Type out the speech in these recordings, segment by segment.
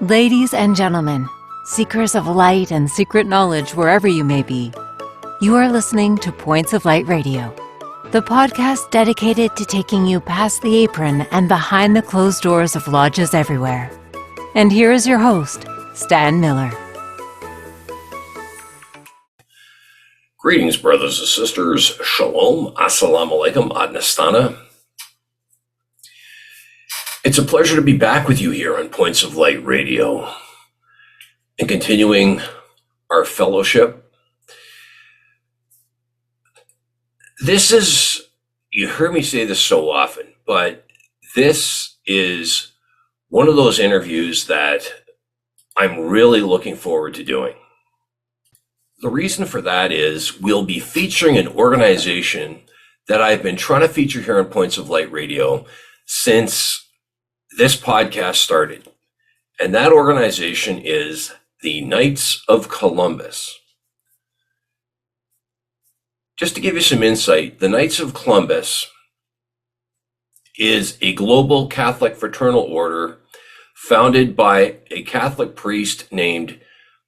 Ladies and gentlemen, seekers of light and secret knowledge wherever you may be, you are listening to Points of Light Radio, the podcast dedicated to taking you past the apron and behind the closed doors of lodges everywhere. And here is your host, Stan Miller. Greetings, brothers and sisters. Shalom. Assalamu alaikum. Ad Nastana. It's a pleasure to be back with you here on Points of Light Radio and continuing our fellowship. This is, you heard me say this so often, but this is one of those interviews that I'm really looking forward to doing. The reason for that is we'll be featuring an organization that I've been trying to feature here on Points of Light Radio since this podcast started. And that organization is the Knights of Columbus. Just to give you some insight, the Knights of Columbus is a global Catholic fraternal order founded by a Catholic priest named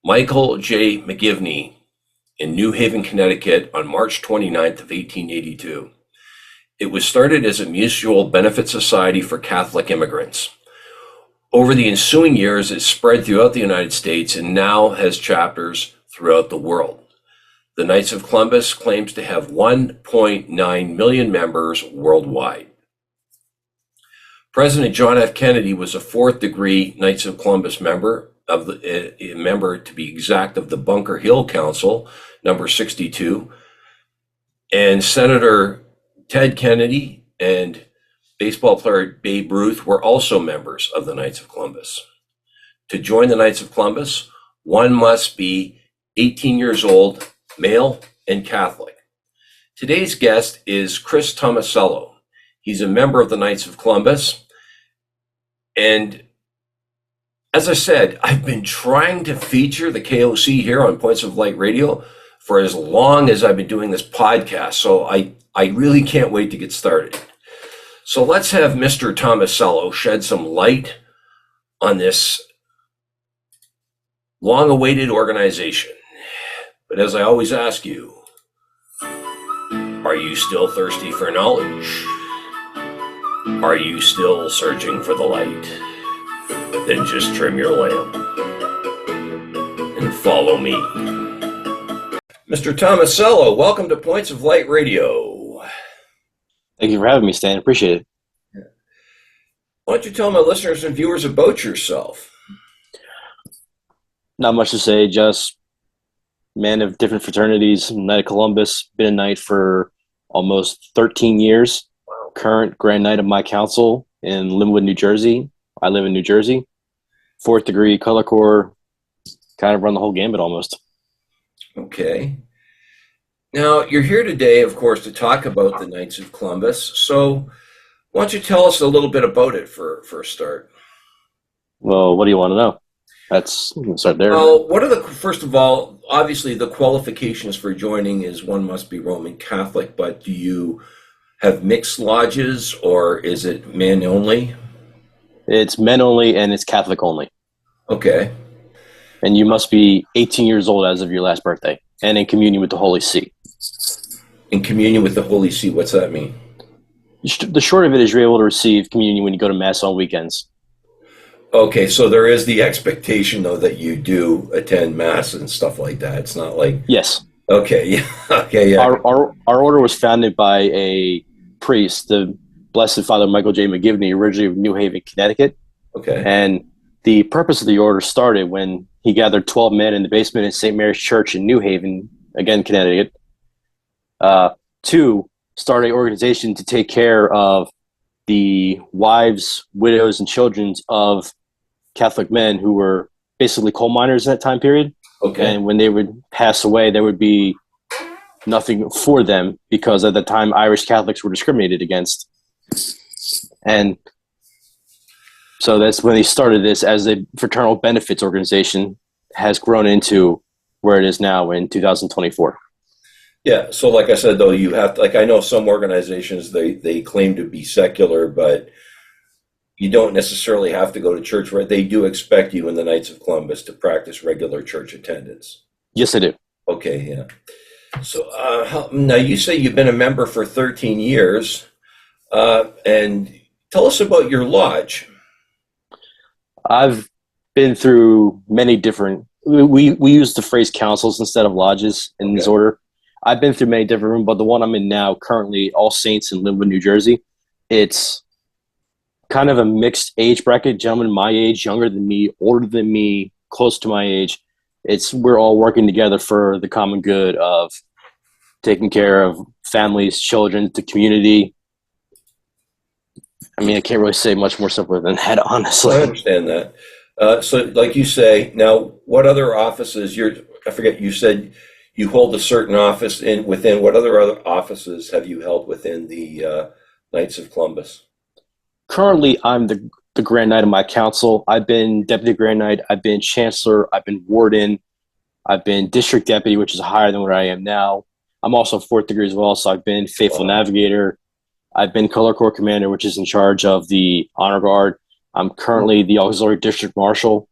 Michael J. McGivney in New Haven, Connecticut on March 29th of 1882. It was started as a mutual benefit society for Catholic immigrants. Over the ensuing years, it spread throughout the United States and now has chapters throughout the world. The Knights of Columbus claims to have 1.9 million members worldwide. President John F. Kennedy was a fourth-degree Knights of Columbus member, to be exact, of the Bunker Hill Council, number 62, and Senator Ted Kennedy and baseball player Babe Ruth were also members of the Knights of Columbus. To join the Knights of Columbus, one must be 18 years old, male, and Catholic. Today's guest is Chris Tomasello. He's a member of the Knights of Columbus. And as I said, I've been trying to feature the KOC here on Points of Light Radio for as long as I've been doing this podcast. So I really can't wait to get started. So let's have Mr. Tomasello shed some light on this long-awaited organization. But as I always ask you, are you still thirsty for knowledge? Are you still searching for the light? Then just trim your lamp and follow me. Mr. Tomasello, welcome to Points of Light Radio. Thank you for having me, Stan. Appreciate it. Why don't you tell my listeners and viewers about yourself? Not much to say, just man of different fraternities, Knight of Columbus, been a knight for almost 13 years. Wow. Current Grand Knight of my council in Linwood, New Jersey. I live in New Jersey. Fourth degree, color corps, kind of run the whole gambit almost. Okay. Now, you're here today, of course, to talk about the Knights of Columbus. So why don't you tell us a little bit about it for a start? Well, what do you want to know? Let's start there. Well, what are first of all, obviously the qualifications for joining is one must be Roman Catholic, but do you have mixed lodges or is it men only? It's men only and it's Catholic only. Okay. And you must be 18 years old as of your last birthday and in communion with the Holy See. In communion with the Holy See, what's that mean? The short of it is you're able to receive communion when you go to Mass on weekends. Okay, so there is the expectation, though, that you do attend Mass and stuff like that. It's not like... Yes. Okay, yeah. Okay, yeah. Our order was founded by a priest, the Blessed Father Michael J. McGivney, originally of New Haven, Connecticut. Okay. And the purpose of the order started when he gathered 12 men in the basement of St. Mary's Church in New Haven, again, Connecticut, to start an organization to take care of the wives, widows, and children of Catholic men who were basically coal miners in that time period. Okay. And when they would pass away, there would be nothing for them because at the time Irish Catholics were discriminated against. And so that's when they started this as a fraternal benefits organization, has grown into where it is now in 2024. Yeah. So like I said, though, you have to, like, I know some organizations, they claim to be secular, but you don't necessarily have to go to church, right? They do expect you in the Knights of Columbus to practice regular church attendance. Yes, I do. Okay, yeah. So now you say you've been a member for 13 years, and tell us about your lodge. I've been through many different. We use the phrase councils instead of lodges in this Okay. order. I've been through many different rooms, but the one I'm in now, currently, All Saints in Linwood, New Jersey, it's kind of a mixed age bracket. Gentlemen my age, younger than me, older than me, close to my age. It's we're all working together for the common good of taking care of families, children, the community. I mean, I can't really say much more simpler than that, I honestly. understand that. So, like you say, now, what other offices? I forget. You said you hold a certain office within. What other offices have you held within the Knights of Columbus? Currently, I'm the Grand Knight of my council. I've been Deputy Grand Knight. I've been Chancellor. I've been Warden. I've been District Deputy, which is higher than what I am now. I'm also fourth degree as well, so I've been Faithful Wow. Navigator. I've been Color Corps Commander, which is in charge of the Honor Guard. I'm currently the Auxiliary District Marshal.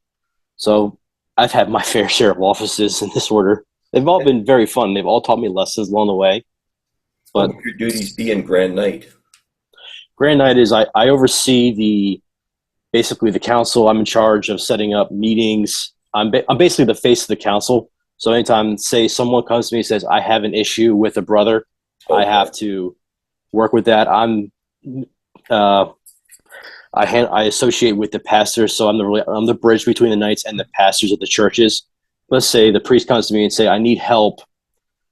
So I've had my fair share of offices in this order. They've all been very fun. They've all taught me lessons along the way. What But would your duties be in Grand Knight? Grand Knight is I oversee basically the council. I'm in charge of setting up meetings. I'm basically the face of the council. So anytime, say, someone comes to me and says, I have an issue with a brother, I Okay. have to work with that. Uh, I associate with the pastors, so I'm the bridge between the knights and the pastors of the churches. Let's say the priest comes to me and say, I need help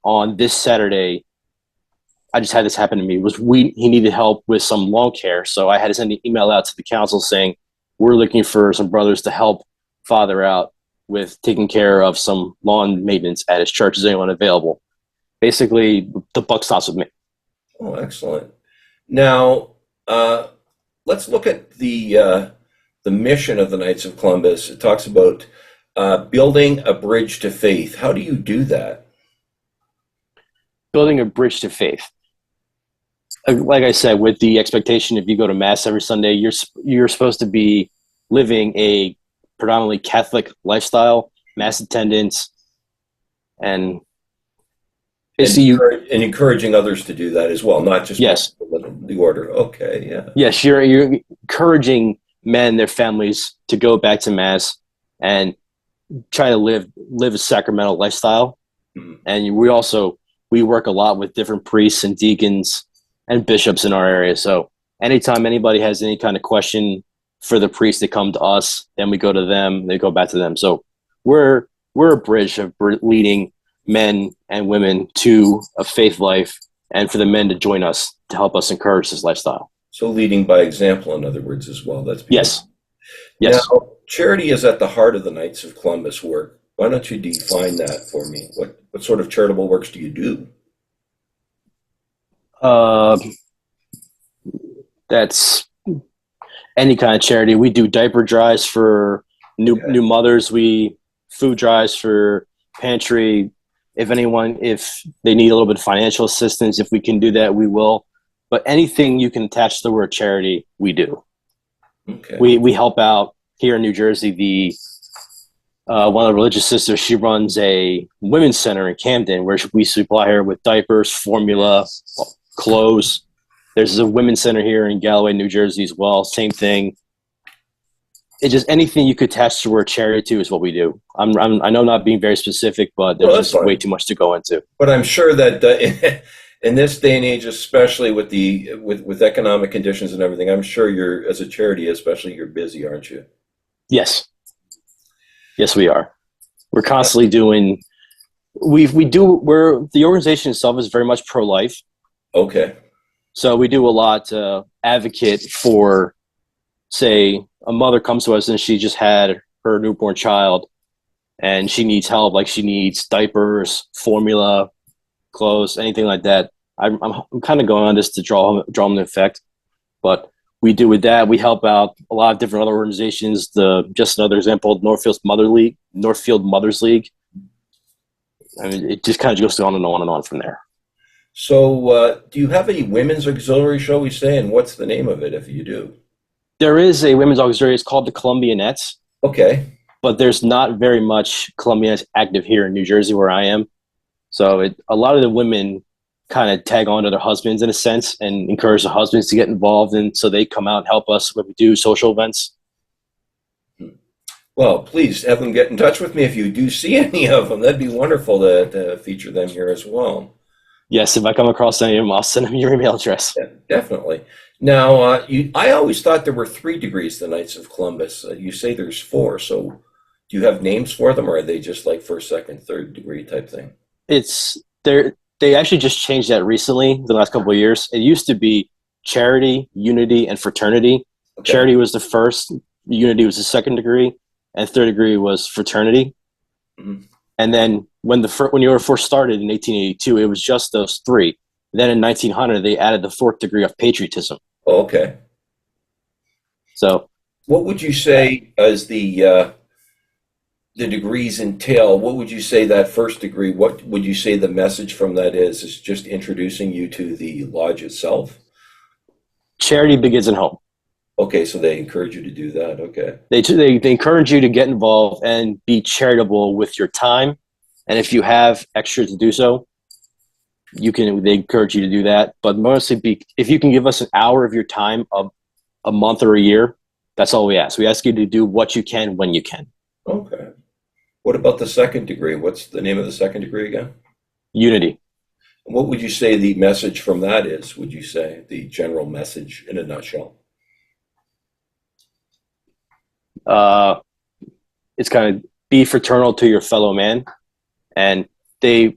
on this Saturday. I just had this happen to me. He needed help with some lawn care, so I had to send an email out to the council saying we're looking for some brothers to help Father out with taking care of some lawn maintenance at his church. Is anyone available? Basically, the buck stops with me. Oh, excellent. Now, let's look at the mission of the Knights of Columbus. It talks about building a bridge to faith. How do you do that? Building a bridge to faith. Like I said, with the expectation if you go to mass every Sunday, you're supposed to be living a predominantly Catholic lifestyle, mass attendance, and basically And encouraging others to do that as well, not just yes, the order. Okay, yeah. yes, you're encouraging men, their families to go back to mass and try to live a sacramental lifestyle. Mhm. And we work a lot with different priests and deacons and bishops in our area. So anytime anybody has any kind of question for the priest, they come to us, then we go to them, they go back to them. So we're a bridge of leading men and women to a faith life, and for the men to join us to help us encourage this lifestyle. So leading by example, in other words, as well. That's beautiful. Yes, Now, yes. charity is at the heart of the Knights of Columbus work. Why don't you define that for me? What sort of charitable works do you do? Uh, that's any kind of charity. We do diaper drives for Okay. new mothers. We food drives for pantry. If they need a little bit of financial assistance, if we can do that, we will. But anything you can attach to the word charity, we do. Okay. We help out here in New Jersey. One of the religious sisters, she runs a women's center in Camden where we supply her with diapers, formula, clothes. There's a women's center here in Galloway, New Jersey as well. Same thing. It's just anything you could attach the word charity to is what we do. I know I'm not being very specific, but Well, there's that's just way fine. too much to go into. But I'm sure that in this day and age, especially with with economic conditions and everything, I'm sure you're, as a charity, especially, you're busy, aren't you? Yes, yes, we are. We're constantly doing. We do. We're the organization itself is very much pro life, Okay. so we do a lot to advocate for. Say a mother comes to us and she just had her newborn child, and she needs help, like she needs diapers, formula, clothes, anything like that. I'm kind of going on this to draw them the effect, but we do with that. We help out a lot of different other organizations. Just another example, Northfield Mothers League. I mean, it just kind of goes on and on and on from there. So, do you have a women's auxiliary, shall we say, and what's the name of it if you do? There is a women's auxiliary. It's called the Columbianettes, Okay. but there's not very much Columbianettes active here in New Jersey where I am. So a lot of the women kind of tag on to their husbands in a sense and encourage the husbands to get involved. And so they come out and help us when we do social events. Well, please have them get in touch with me if you do see any of them. That'd be wonderful to feature them here as well. Yes, if I come across any of them, I'll send them your email address. Yeah, definitely. Now, I always thought there were 3 degrees, the Knights of Columbus. You say there's 4, so do you have names for them, or are they just like first, second, third degree type thing? They actually just changed that recently, the last couple of years. It used to be charity, unity, and fraternity. Okay. Charity was the first, unity was the second degree, and third degree was fraternity. Mhm. And then when you were first started in 1882, it was just those 3. Then in 1900, they added the 4th degree of patriotism. Oh, okay. So, What would you say as the degrees entail? What would you say that first degree? What would you say the message from that is? Is just introducing you to the lodge itself? charity begins at home. Okay, so they encourage you to do that. Okay. They encourage you to get involved and be charitable with your time, and if you have extra to do so, they encourage you to do that. But mostly, if you can give us an hour of your time a month or a year, that's all we ask. We ask you to do what you can when you can. Okay. What about the second degree? What's the name of the second degree again? Unity. What would you say the message from that is? Would you say the general message in a nutshell? It's kind of be fraternal to your fellow man, and they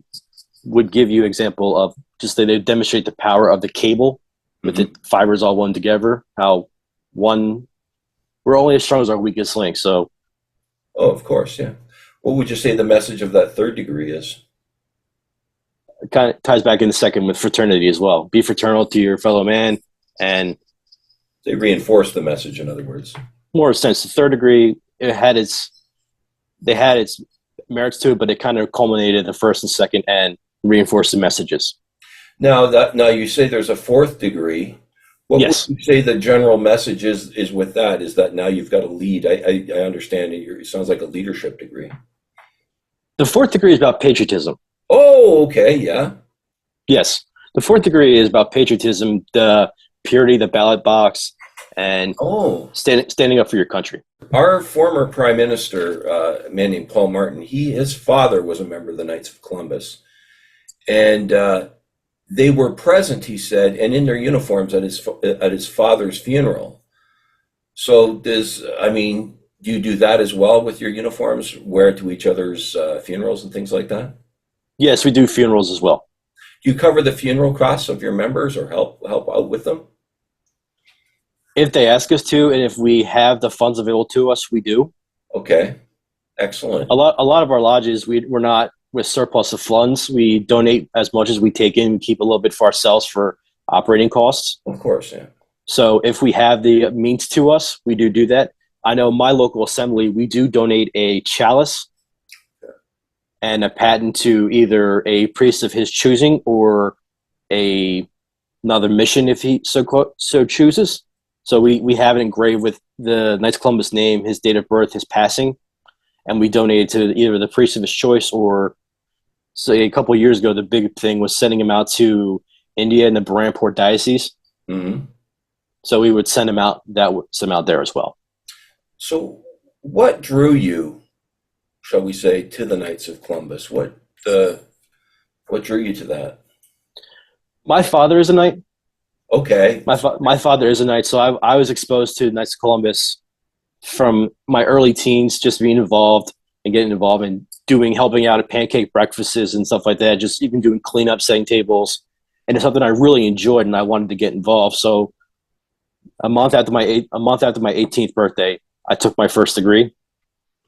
would give you example of just they demonstrate the power of the cable with the fibers all one together. How we're only as strong as our weakest link. So, Oh, of course, yeah. What would you say the message of that third degree is? it kind of ties back in the second with fraternity as well. Be fraternal to your fellow man, and They reinforce the message, in other words. more sense. The third degree, they had its merits to it, but it kind of culminated in the first and second and reinforced the messages. Now you say there's a 4th degree. What Yes. would you say the general message is with that? Is that now you've got to lead? I understand it sounds like a leadership degree. The 4th degree is about patriotism. Oh, okay, yeah. Yes. The 4th degree is about patriotism, the purity, the ballot box, and Oh, standing up for your country. our former prime minister, a man named Paul Martin, his father was a member of the Knights of Columbus, and they were present, he said, and in their uniforms at his father's funeral. So do you do that as well with your uniforms? Wear it to each other's funerals and things like that? Yes, we do funerals as well. Do you cover the funeral costs of your members or help out with them? If they ask us to, and if we have the funds available to us, we do. Okay, excellent. A lot of our lodges, we're not with surplus of funds. We donate as much as we take in. We keep a little bit for ourselves for operating costs. Of course, yeah. So if we have the means to us, we do that. I know my local assembly, we do donate a chalice and a paten to either a priest of his choosing or another mission if he so chooses. So we have it engraved with the Knights of Columbus name, his date of birth, his passing, and we donate it to either the priest of his choice or, say, a couple of years ago, the big thing was sending him out to India and the Bramport diocese. Mm-hmm. So we would send him out there as well. So what drew you, shall we say, to the Knights of Columbus? What drew you to that? My father is a knight. Okay. My father is a knight, so I was exposed to Knights of Columbus from my early teens, just being involved and getting involved and helping out at pancake breakfasts and stuff like that, just even doing cleanup, setting tables. And it's something I really enjoyed and I wanted to get involved. So a month after my 18th birthday, I took my first degree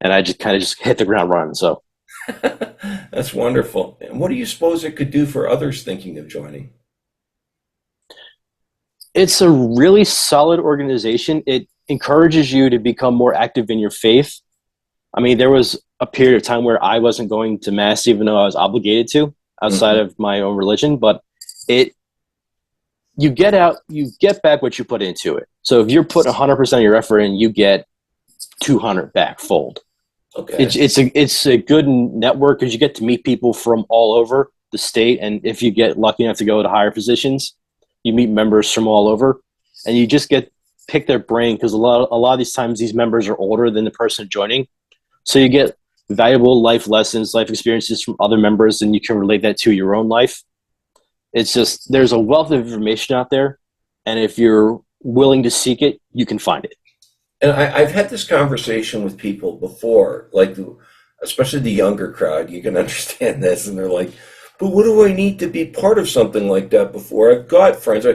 and I just kind of hit the ground running. So That's wonderful. And what do you suppose it could do for others thinking of joining? it's a really solid organization. It encourages you to become more active in your faith. I mean, there was a period of time where I wasn't going to mass, even though I was obligated to outside of my own religion, but you get back what you put into it. So if you're putting 100% of your effort in, you get 200 back fold. Okay. It's a good network because you get to meet people from all over the state, and if you get lucky enough to go to higher positions, you meet members from all over, and you just get pick their brain because a lot of these times these members are older than the person joining, so you get valuable life lessons, life experiences from other members, and you can relate that to your own life. It's just there's a wealth of information out there, and if you're willing to seek it, you can find it. And I've had this conversation with people before, like especially the younger crowd. You can understand this, and they're like, "But what do I need to be part of something like that before? I've got friends."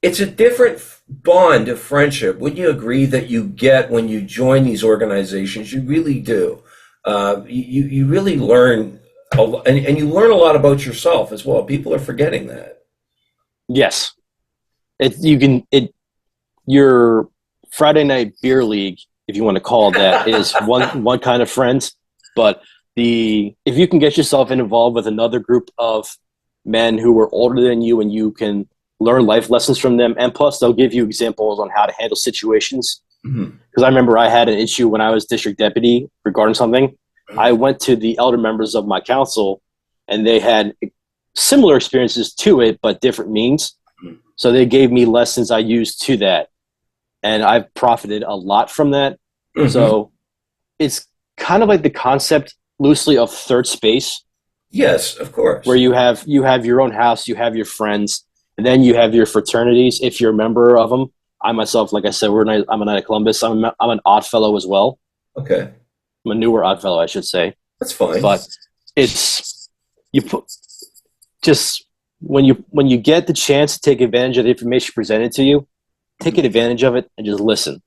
It's a different bond of friendship. Wouldn't you agree that you get when you join these organizations? You really do. You really learn, and you learn a lot about yourself as well. People are forgetting that. Yes, your Friday night beer league, if you want to call it that, is one kind of friends. But if you can get yourself involved with another group of men who are older than you, and you can learn life lessons from them, and plus they'll give you examples on how to handle situations. Because I remember I had an issue when I was district deputy regarding something. I went to the elder members of my council, and they had similar experiences to it, but different means. So they gave me lessons I used to that, and I've profited a lot from that. So it's kind of like the concept loosely of third space. Yes, of course. Where you have your own house, you have your friends, and then you have your fraternities if you're a member of them. I myself, like I said, I'm a Knight of Columbus. I'm an odd fellow as well. Okay. I'm a newer odd fellow, I should say. That's fine. But when you get the chance to take advantage of the information presented to you, take advantage of it and just listen.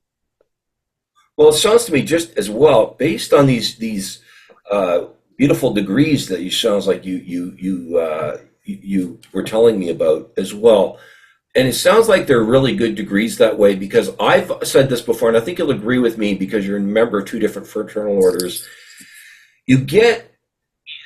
Well, it sounds to me just as well, based on these beautiful degrees that sounds like you were telling me about as well. And it sounds like they're really good degrees that way, because I've said this before, and I think you'll agree with me because you're a member of two different fraternal orders.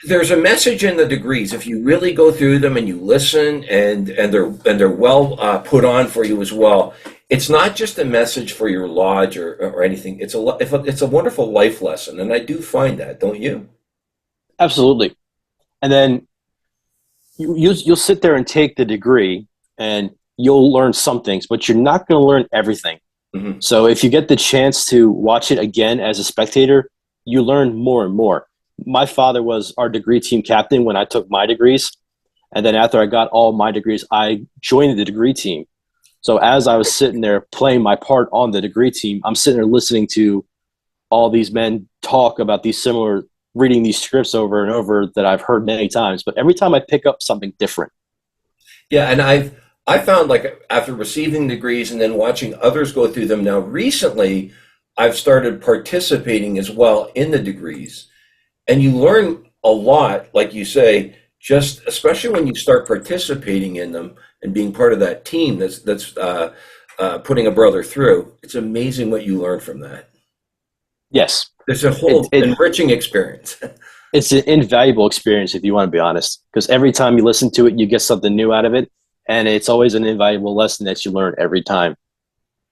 There's a message in the degrees if you really go through them and you listen, and they're well put on for you as well. It's not just a message for your lodge or anything. It's a wonderful life lesson, and I do find that, don't you? Absolutely. And then you'll sit there and take the degree, and you'll learn some things, but you're not going to learn everything. So if you get the chance to watch it again as a spectator, you learn more and more. My father was our degree team captain when I took my degrees. And then after I got all my degrees, I joined the degree team. So as I was sitting there playing my part on the degree team, I'm sitting there listening to all these men talk about reading these scripts over and over that I've heard many times. But every time I pick up something different. Yeah, and I found, like, after receiving degrees and then watching others go through them now recently, I've started participating as well in the degrees. And you learn a lot, like you say, just especially when you start participating in them and being part of that team that's putting a brother through. It's amazing what you learn from that. Yes. It's a whole enriching experience. It's an invaluable experience, if you want to be honest, because every time you listen to it, you get something new out of it. And it's always an invaluable lesson that you learn every time.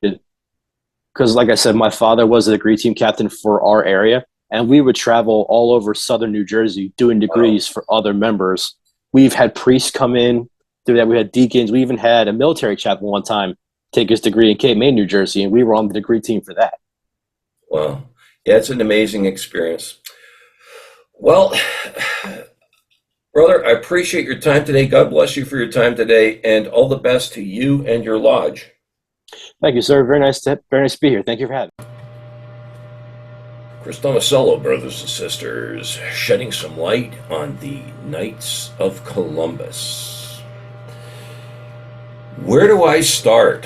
Because like I said, my father was the degree team captain for our area, and we would travel all over southern New Jersey doing degrees for other members. We've had priests come in, do that. We had deacons. We even had a military chaplain one time take his degree in Cape May, New Jersey, and we were on the degree team for that. Wow. Yeah, it's an amazing experience. Well, brother, I appreciate your time today. God bless you for your time today, and all the best to you and your lodge. Thank you, sir. Very nice to be here. Thank you for having me. Chris Tomasello, brothers and sisters, shedding some light on the Knights of Columbus. Where do I start?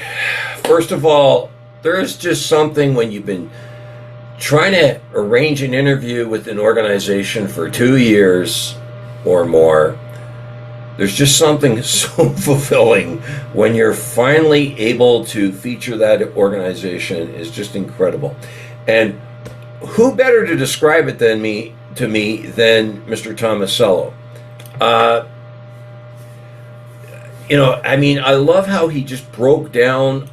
First of all, there is just something when you've been trying to arrange an interview with an organization for 2 years or more. There's just something so fulfilling when you're finally able to feature that organization. Is just incredible. And who better to describe it to me than Mr. Tomasello? I love how he just broke down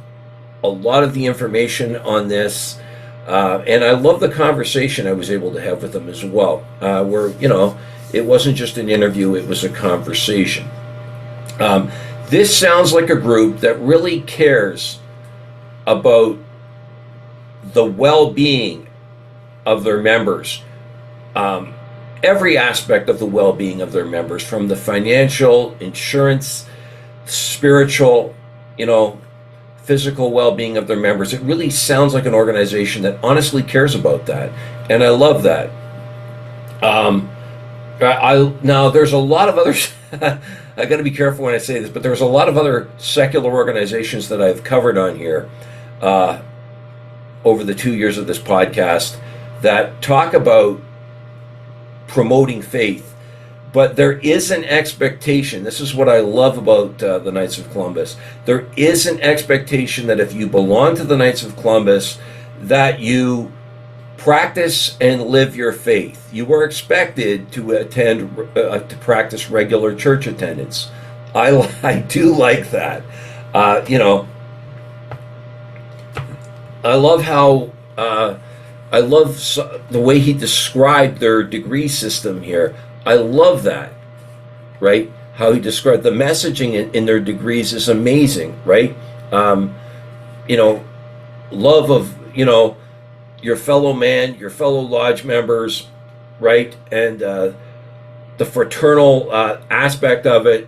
a lot of the information on this. And I love the conversation I was able to have with them as well, where, it wasn't just an interview, it was a conversation. This sounds like a group that really cares about the well-being of their members, every aspect of the well-being of their members, from the financial, insurance, spiritual, physical well-being of their members. It really sounds like an organization that honestly cares about that, and I love that. Now there's a lot of others. I got to be careful when I say this, but there's a lot of other secular organizations that I've covered on here over the 2 years of this podcast that talk about promoting faith. But there is an expectation. This is what I love about the Knights of Columbus. There is an expectation that if you belong to the Knights of Columbus, that you practice and live your faith. You are expected to attend, to practice regular church attendance. I do like that. I love how I love the way he described their degree system here. I love that, right? How he described the messaging in their degrees is amazing, right? Love of, your fellow man, your fellow lodge members, right? And the fraternal aspect of it,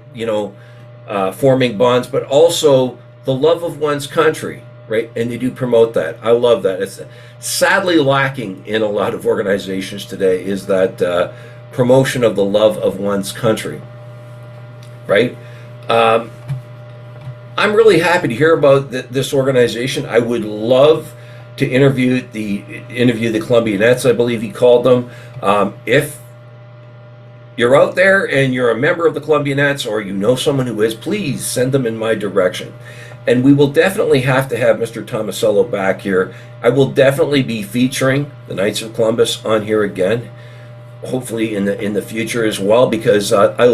forming bonds, but also the love of one's country, right? And they do promote that. I love that. It's sadly lacking in a lot of organizations today, is that promotion of the love of one's country, right? I'm really happy to hear about this organization. I would love to interview the Columbianettes, I believe he called them. If you're out there and you're a member of the Columbianettes, or you know someone who is, please send them in my direction. And we will definitely have to have Mr. Tomasello back here. I will definitely be featuring the Knights of Columbus on here again, hopefully in the future as well, because I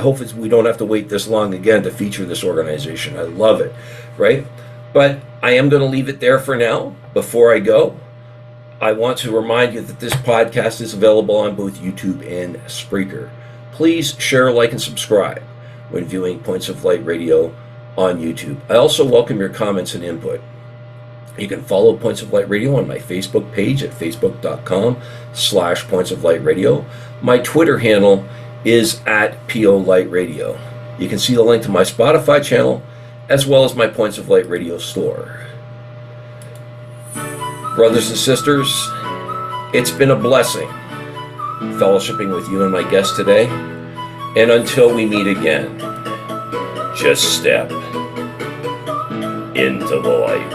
hope we don't have to wait this long again to feature this organization. I love it, right? But I am going to leave it there for now. Before I go, I want to remind you that this podcast is available on both YouTube and Spreaker. Please share, like, and subscribe when viewing Points of Light Radio on YouTube. I also welcome your comments and input. You can follow Points of Light Radio on my Facebook page at facebook.com/Points of Light Radio. My Twitter handle is @PO Light Radio. You can see the link to my Spotify channel as well as my Points of Light Radio store. Brothers and sisters, it's been a blessing fellowshipping with you and my guest today. And until we meet again, just step into the light.